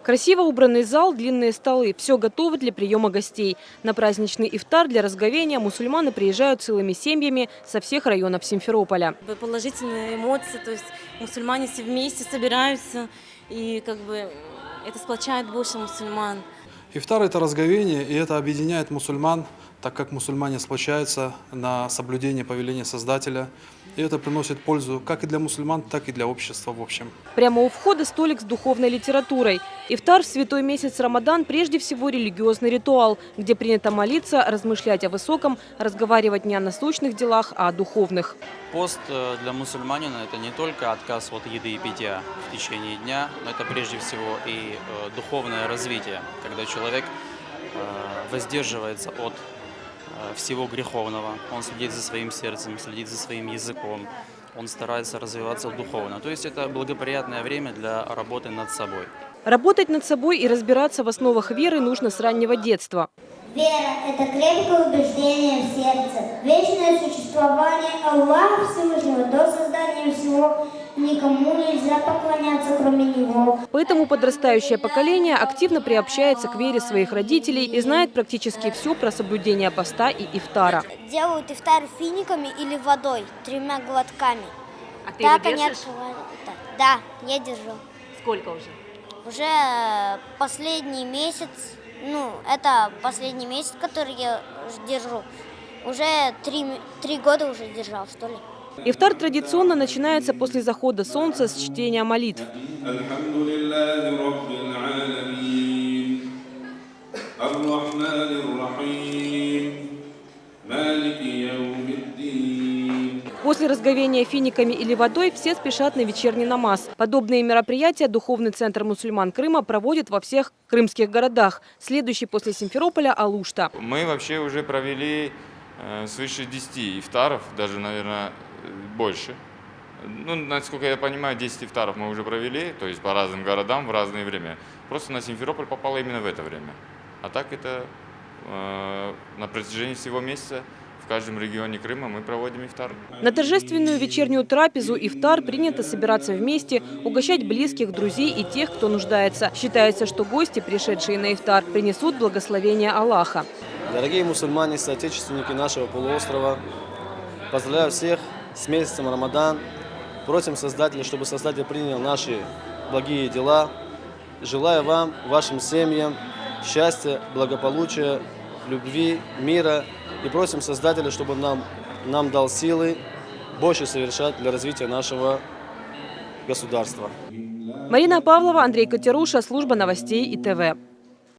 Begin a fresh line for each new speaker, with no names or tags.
Красиво убранный зал, длинные столы – все готово для приема гостей. На праздничный ифтар для разговения мусульманы приезжают целыми семьями со всех районов Симферополя.
Положительные эмоции, то есть мусульмане все вместе собираются, и это сплочает больше мусульман.
Ифтар – это разговение, и это объединяет мусульман, так как мусульмане сплочаются на соблюдение повеления Создателя. И это приносит пользу как и для мусульман, так и для общества в общем.
Прямо у входа столик с духовной литературой. Ифтар в святой месяц Рамадан прежде всего религиозный ритуал, где принято молиться, размышлять о высоком, разговаривать не о насущных делах, а о духовных.
Пост для мусульманина – это не только отказ от еды и питья в течение дня, но это прежде всего и духовное развитие, когда человек воздерживается от всего греховного, он следит за своим сердцем, следит за своим языком, он старается развиваться духовно. То есть это благоприятное время для работы над собой.
Работать над собой и разбираться в основах веры нужно с раннего детства.
Вера – это крепкое убеждение в сердце, вечное существование Аллаха Всевышнего до создания всего. Никому нельзя поклоняться, кроме Него.
Поэтому подрастающее поколение активно приобщается к вере своих родителей и знает практически все про соблюдение поста и ифтара.
Делают ифтар финиками или водой, 3 глотками.
А ты
Так
его
они
держишь?
открывают. Да, я держу.
Сколько уже?
Уже последний месяц, это последний месяц, который я держу. Уже 3 года уже держал, что ли.
Ифтар традиционно начинается после захода солнца с чтения молитв. После разговения финиками или водой все спешат на вечерний намаз. Подобные мероприятия Духовный центр мусульман Крыма проводит во всех крымских городах. Следующий после Симферополя – Алушта.
Мы вообще уже провели свыше 10 ифтаров, даже, наверное, больше. Насколько я понимаю, 10 ифтаров мы уже провели, то есть по разным городам в разное время. Просто на Симферополь попало именно в это время. А так это на протяжении всего месяца в каждом регионе Крыма мы проводим ифтар.
На торжественную вечернюю трапезу ифтар принято собираться вместе, угощать близких, друзей и тех, кто нуждается. Считается, что гости, пришедшие на ифтар, принесут благословение Аллаха.
Дорогие мусульмане, соотечественники нашего полуострова, поздравляю всех с месяцем Рамадан. Просим Создателя, чтобы Создатель принял наши благие дела. Желаю вам, вашим семьям счастья, благополучия, любви, мира. И просим Создателя, чтобы нам дал силы больше совершать для развития нашего государства.
Марина Павлова, Андрей Катеруша, служба новостей ИТВ.